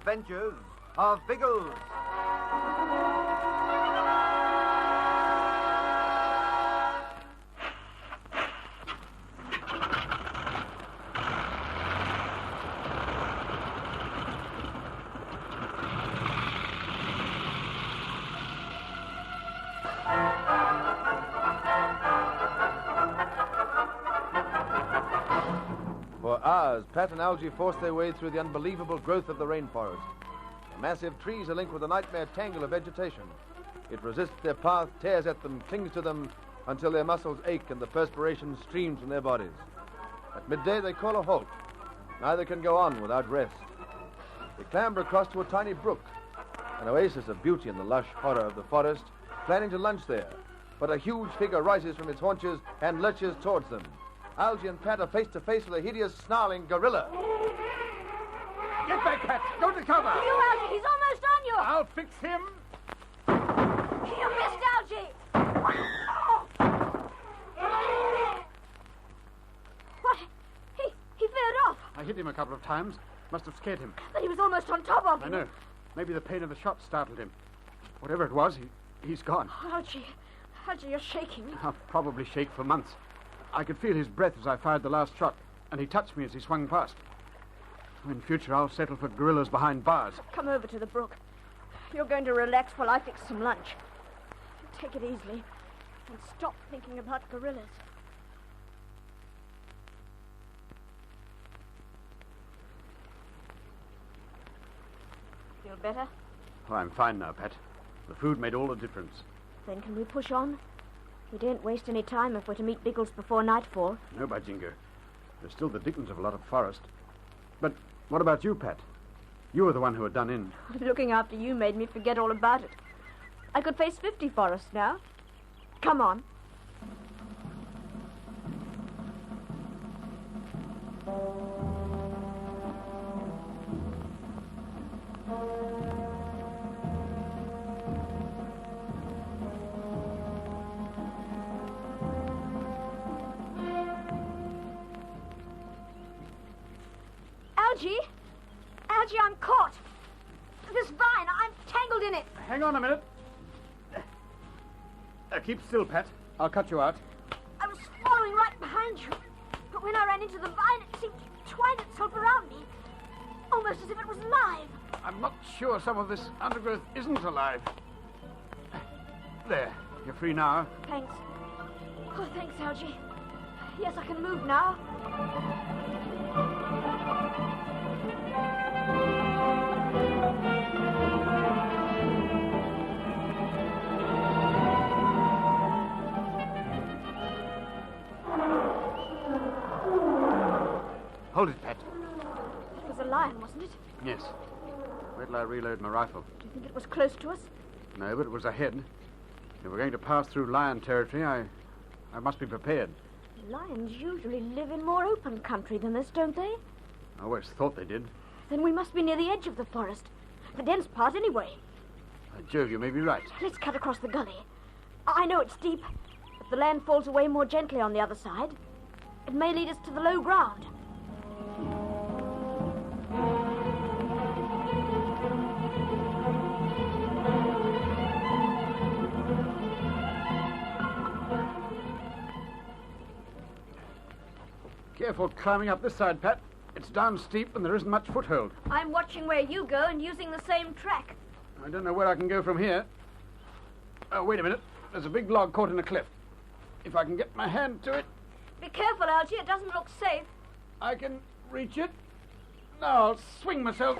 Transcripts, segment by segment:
Adventures of Biggles. For hours, Pat and Algy forced their way through the unbelievable growth of the rainforest. The massive trees are linked with a nightmare tangle of vegetation. It resists their path, tears at them, clings to them, until their muscles ache and the perspiration streams from their bodies. At midday, they call a halt. Neither can go on without rest. They clamber across to a tiny brook, an oasis of beauty in the lush horror of the forest, planning to lunch there. But a huge figure rises from its haunches and lurches towards them. Algy and Pat are face to face with a hideous, snarling gorilla. Get back, Pat! Go to cover! You, Algy! He's almost on you! I'll fix him! You missed, Algy! What? He veered off. I hit him a couple of times. Must have scared him. But he was almost on top of you. I know. Maybe the pain of the shot startled him. Whatever it was, he's gone. Algy, you're shaking. I'll probably shake for months. I could feel his breath as I fired the last shot, and he touched me as he swung past. In future, I'll settle for gorillas behind bars. Come over to the brook. You're going to relax while I fix some lunch. Take it easily, and stop thinking about gorillas. Feel better? Oh, I'm fine now, Pat. The food made all the difference. Then can we push on? We daren't waste any time if we're to meet Biggles before nightfall. No, by jingo. There's still the dickens of a lot of forest. But what about you, Pat? You were the one who had done in. Looking after you made me forget all about it. I could face 50 forests now. Come on. Algy, I'm caught. This vine, I'm tangled in it. Hang on a minute. Keep still, Pat. I'll cut you out. I was following right behind you. But when I ran into the vine, it seemed to twine itself around me. Almost as if it was alive. I'm not sure some of this undergrowth isn't alive. There. You're free now. Thanks. Oh, thanks, Algy. Yes, I can move now. Hold it, Pat. It was a lion, wasn't it? Yes. Wait till I reload my rifle. Do you think it was close to us? No, but it was ahead. If we're going to pass through lion territory, I must be prepared. Lions usually live in more open country than this, don't they? I always thought they did. Then we must be near the edge of the forest. The dense part, anyway. By Jove, you may be right. Let's cut across the gully. I know it's deep, but the land falls away more gently on the other side. It may lead us to the low ground. Careful climbing up this side, Pat. It's down steep and there isn't much foothold. I'm watching where you go and using the same track. I don't know where I can go from here. Oh, wait a minute. There's a big log caught in a cliff. If I can get my hand to it... Be careful, Algy. It doesn't look safe. I can reach it. Now I'll swing myself.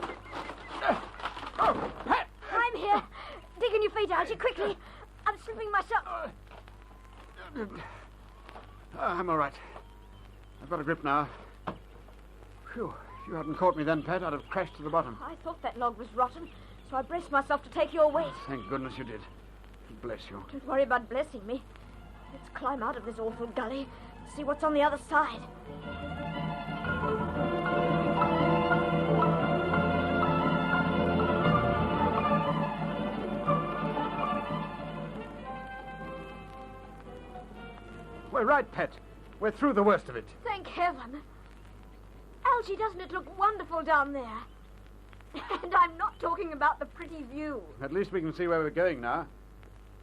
Oh, Pat! I'm here. Dig in your feet, Algy, quickly. I'm slipping myself. I'm all right. I've got a grip now. Phew. If you hadn't caught me then, Pat, I'd have crashed to the bottom. I thought that log was rotten, so I braced myself to take your weight. Thank goodness you did. Bless you. Don't worry about blessing me. Let's climb out of this awful gully and see what's on the other side. We're right, Pat. We're through the worst of it. Thank heaven. Algy, doesn't it look wonderful down there? And I'm not talking about the pretty view. At least we can see where we're going now.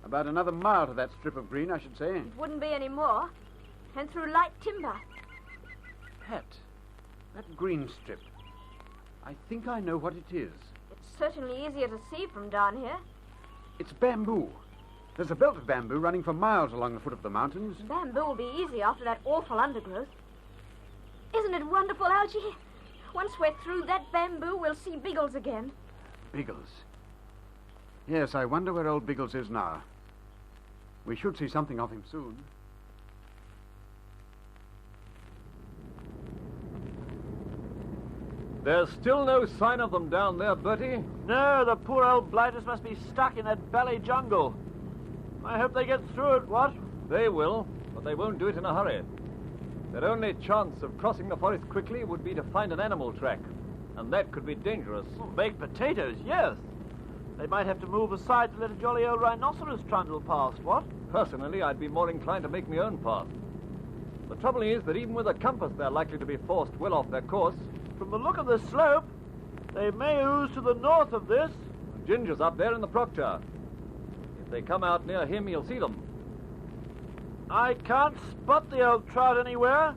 About another mile to that strip of green, I should say. It wouldn't be any more. And through light timber. Pat, that green strip. I think I know what it is. It's certainly easier to see from down here. It's bamboo. There's a belt of bamboo running for miles along the foot of the mountains. Bamboo will be easy after that awful undergrowth. Isn't it wonderful, Algy? Once we're through that bamboo, we'll see Biggles again. Biggles. Yes, I wonder where old Biggles is now. We should see something of him soon. There's still no sign of them down there, Bertie. No, the poor old blighters must be stuck in that valley jungle. I hope they get through it, what? They will, but they won't do it in a hurry. Their only chance of crossing the forest quickly would be to find an animal track, and that could be dangerous. Oh, baked potatoes, yes. They might have to move aside to let a jolly old rhinoceros trundle past, what? Personally, I'd be more inclined to make my own path. The trouble is that even with a compass, they're likely to be forced well off their course. From the look of the slope, they may ooze to the north of this. Ginger's up there in the proctor. If they come out near him, he'll see them. I can't spot the old trout anywhere.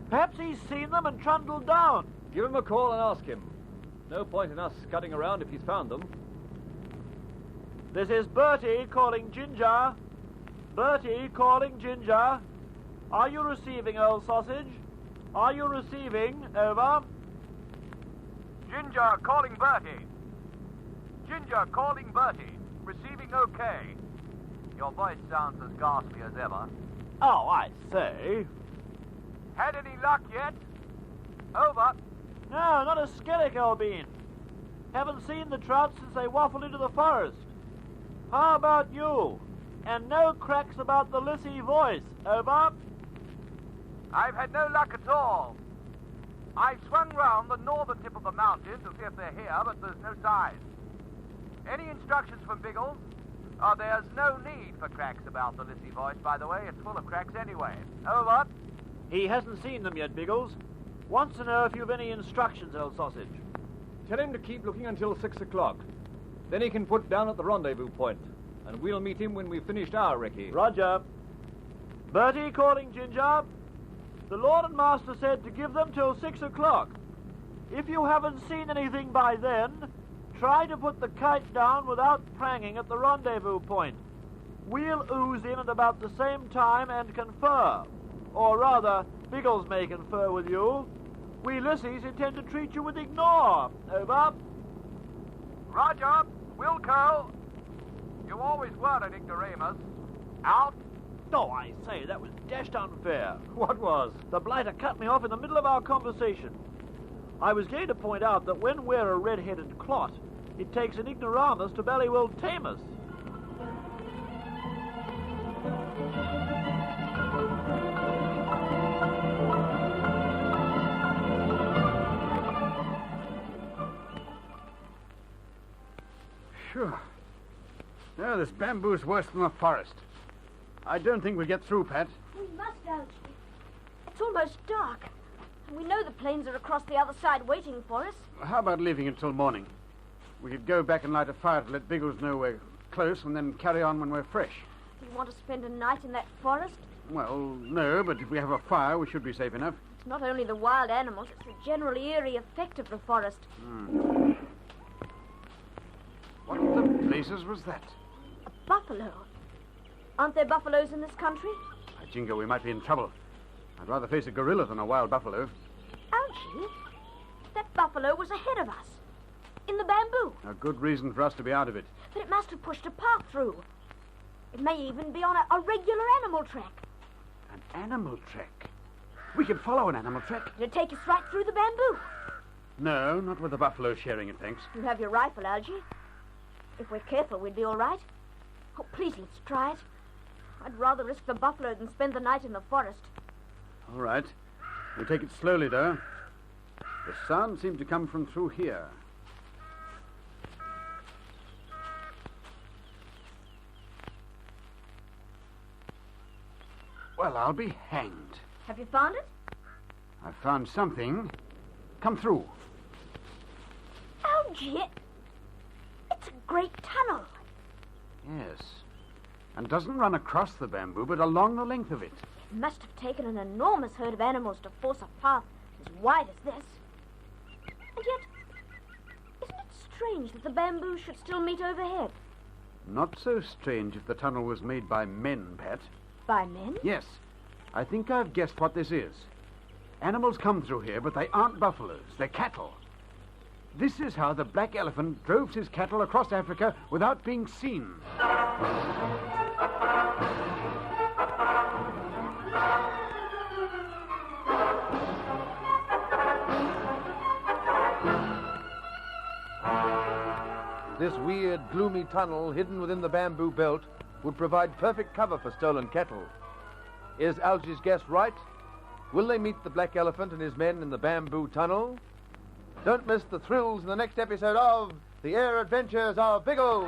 Perhaps he's seen them and trundled down. Give him a call and ask him. No point in us scudding around if he's found them. This is Bertie calling Ginger. Bertie calling Ginger. Are you receiving, old sausage? Are you receiving? Over. Ginger calling Bertie. Ginger calling Bertie. Receiving okay. Your voice sounds as ghastly as ever. Oh, I say. Had any luck yet? Over. No, not a skillick, old bean. Haven't seen the trout since they waffled into the forest. How about you? And no cracks about the Lissy voice. Over. I've had no luck at all. I swung round the northern tip of the mountain to see if they're here, but there's no sign. Any instructions from Biggles? There's no need for cracks about the Lissy voice, by the way. It's full of cracks anyway. Over. He hasn't seen them yet, Biggles. Wants to know if you've any instructions, old sausage. Tell him to keep looking until 6 o'clock. Then he can put down at the rendezvous point, and we'll meet him when we've finished our recce. Roger. Bertie calling Ginger. The Lord and Master said to give them till 6 o'clock. If you haven't seen anything by then, try to put the kite down without pranging at the rendezvous point. We'll ooze in at about the same time and confer. Or rather, Biggles may confer with you. We Lissies intend to treat you with ignore. Over. Roger. Wilco. You always were an ignoramus. Out. Oh, I say, that was dashed unfair. What was? The blighter cut me off in the middle of our conversation. I was going to point out that when we're a red-headed clot, it takes an ignoramus to ballywell tame us. Sure. No, this bamboo's worse than the forest. I don't think we'll get through, Pat. We must, Algy. It's almost dark. And we know the planes are across the other side waiting for us. How about leaving until morning? We could go back and light a fire to let Biggles know we're close and then carry on when we're fresh. Do you want to spend a night in that forest? Well, no, but if we have a fire, we should be safe enough. It's not only the wild animals, it's the generally eerie effect of the forest. What the blazes was that? A buffalo. Aren't there buffaloes in this country? By jingo, we might be in trouble. I'd rather face a gorilla than a wild buffalo. Algy, that buffalo was ahead of us. In the bamboo. A good reason for us to be out of it. But it must have pushed a path through. It may even be on a regular animal track. An animal track? We could follow an animal track. It'd take us right through the bamboo. No, not with the buffalo sharing it, thanks. You have your rifle, Algy. If we're careful, we'd be all right. Oh, please, let's try it. I'd rather risk the buffalo than spend the night in the forest. All right. We'll take it slowly, though. The sound seemed to come from through here. Well, I'll be hanged. Have you found it? I found something. Come through. Algy, it's a great tunnel. Yes. And doesn't run across the bamboo, but along the length of it. It must have taken an enormous herd of animals to force a path as wide as this. And yet, isn't it strange that the bamboo should still meet overhead? Not so strange if the tunnel was made by men, Pat. By men? Yes. I think I've guessed what this is. Animals come through here, but they aren't buffaloes. They're cattle. This is how the black elephant drove his cattle across Africa without being seen. This weird, gloomy tunnel hidden within the bamboo belt would provide perfect cover for stolen cattle. Is Algy's guess right? Will they meet the black elephant and his men in the bamboo tunnel? Don't miss the thrills in the next episode of The Air Adventures of Biggles.